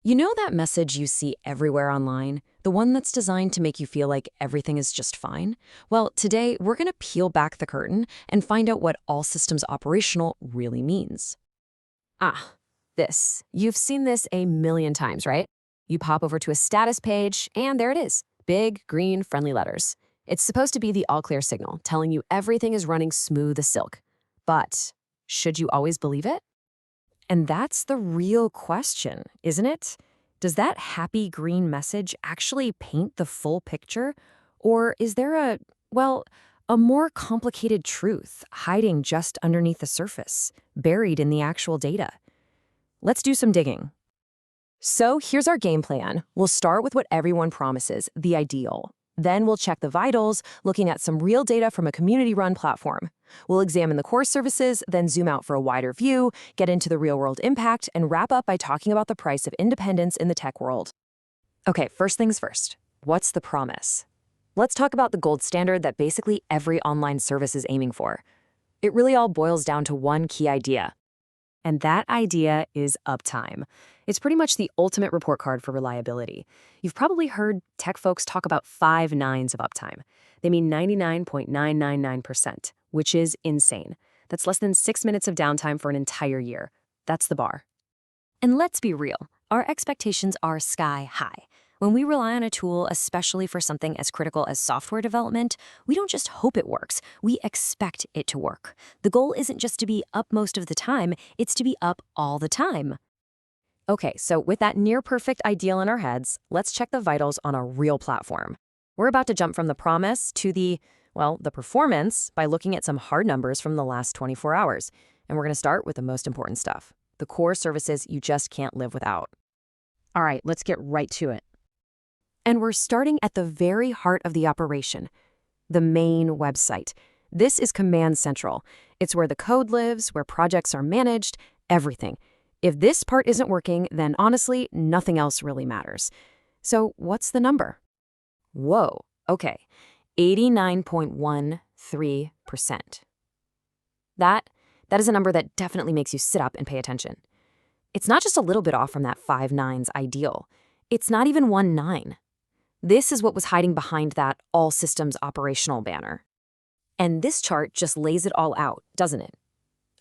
You know that message you see everywhere online? The one that's designed to make you feel like everything is just fine? Well, today we're going to peel back the curtain and find out what all systems operational really means. Ah, this. You've seen this a million times, right? You pop over to a status page, and there it is. Big, green, friendly letters. It's supposed to be the all-clear signal, telling you everything is running smooth as silk. But should you always believe it? And that's the real question, isn't it? Does that happy green message actually paint the full picture? Or is there a more complicated truth hiding just underneath the surface, buried in the actual data? Let's do some digging. So here's our game plan. We'll start with what everyone promises, the ideal. Then we'll check the vitals, looking at some real data from a community-run platform. We'll examine the core services, then zoom out for a wider view, get into the real-world impact, and wrap up by talking about the price of independence in the tech world. Okay, first things first. What's the promise? Let's talk about the gold standard that basically every online service is aiming for. It really all boils down to one key idea. And that idea is uptime. It's pretty much the ultimate report card for reliability. You've probably heard tech folks talk about 5 nines of uptime. They mean 99.999%, which is insane. That's less than 6 minutes of downtime for an entire year. That's the bar. And let's be real, our expectations are sky high. When we rely on a tool, especially for something as critical as software development, we don't just hope it works, we expect it to work. The goal isn't just to be up most of the time, it's to be up all the time. Okay, so with that near-perfect ideal in our heads, let's check the vitals on a real platform. We're about to jump from the promise to the performance by looking at some hard numbers from the last 24 hours. And we're going to start with the most important stuff, the core services you just can't live without. All right, let's get right to it. And we're starting at the very heart of the operation, the main website. This is Command Central. It's where the code lives, where projects are managed, everything. If this part isn't working, then honestly, nothing else really matters. So what's the number? Whoa, okay, 89.13%. That is a number that definitely makes you sit up and pay attention. It's not just a little bit off from that 5 nines ideal. It's not even 1 9. This is what was hiding behind that all systems operational banner. And this chart just lays it all out, doesn't it?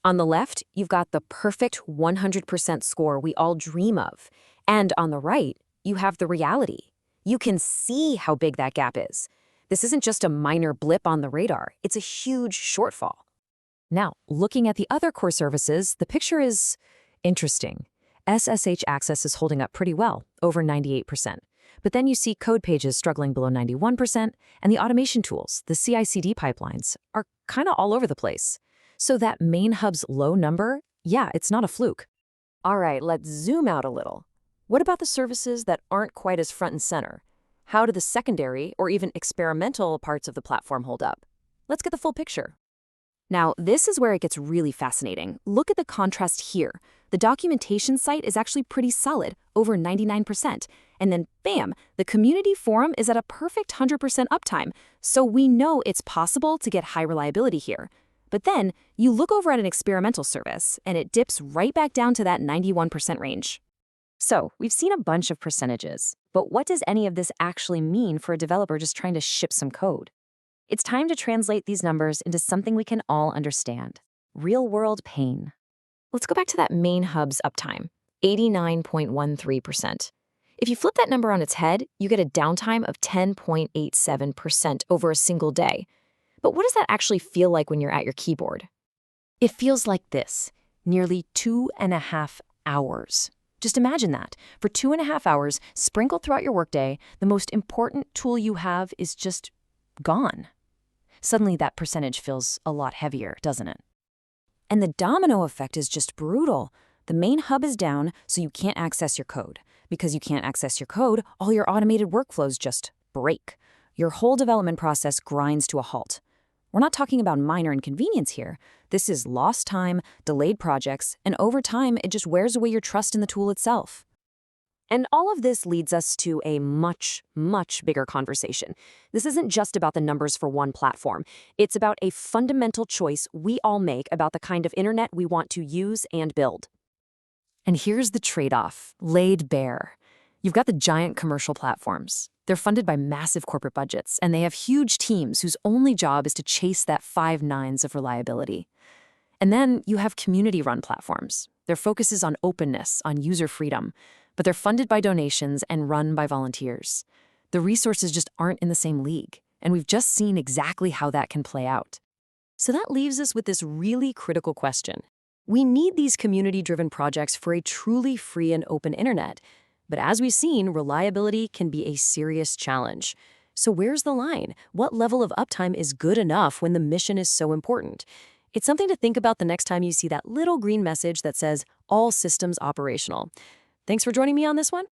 On the left, you've got the perfect 100% score we all dream of. And on the right, you have the reality. You can see how big that gap is. This isn't just a minor blip on the radar, it's a huge shortfall. Now, looking at the other core services, the picture is interesting. SSH access is holding up pretty well, over 98%. But then you see code pages struggling below 91%, and the automation tools, the CICD pipelines, are kind of all over the place. So that main hub's low number, yeah, it's not a fluke. All right, let's zoom out a little. What about the services that aren't quite as front and center? How do the secondary or even experimental parts of the platform hold up? Let's get the full picture. Now, this is where it gets really fascinating. Look at the contrast here. The documentation site is actually pretty solid, over 99%. And then, bam, the community forum is at a perfect 100% uptime. So we know it's possible to get high reliability here. But then, you look over at an experimental service, and it dips right back down to that 91% range. So, we've seen a bunch of percentages. But what does any of this actually mean for a developer just trying to ship some code? It's time to translate these numbers into something we can all understand. Real-world pain. Let's go back to that main hub's uptime, 89.13%. If you flip that number on its head, you get a downtime of 10.87% over a single day. But what does that actually feel like when you're at your keyboard? It feels like this, nearly 2.5 hours. Just imagine that. For 2.5 hours, sprinkled throughout your workday, the most important tool you have is just gone. Suddenly that percentage feels a lot heavier, doesn't it? And the domino effect is just brutal. The main hub is down, so you can't access your code. Because you can't access your code, all your automated workflows just break. Your whole development process grinds to a halt. We're not talking about minor inconvenience here. This is lost time, delayed projects, and over time, it just wears away your trust in the tool itself. And all of this leads us to a much, much bigger conversation. This isn't just about the numbers for one platform. It's about a fundamental choice we all make about the kind of internet we want to use and build. And here's the trade-off, laid bare. You've got the giant commercial platforms. They're funded by massive corporate budgets, and they have huge teams whose only job is to chase that 5 nines of reliability. And then you have community-run platforms. Their focus is on openness, on user freedom, but they're funded by donations and run by volunteers. The resources just aren't in the same league, and we've just seen exactly how that can play out. So that leaves us with this really critical question. We need these community-driven projects for a truly free and open internet. But as we've seen, reliability can be a serious challenge. So where's the line? What level of uptime is good enough when the mission is so important? It's something to think about the next time you see that little green message that says, all systems operational. Thanks for joining me on this one.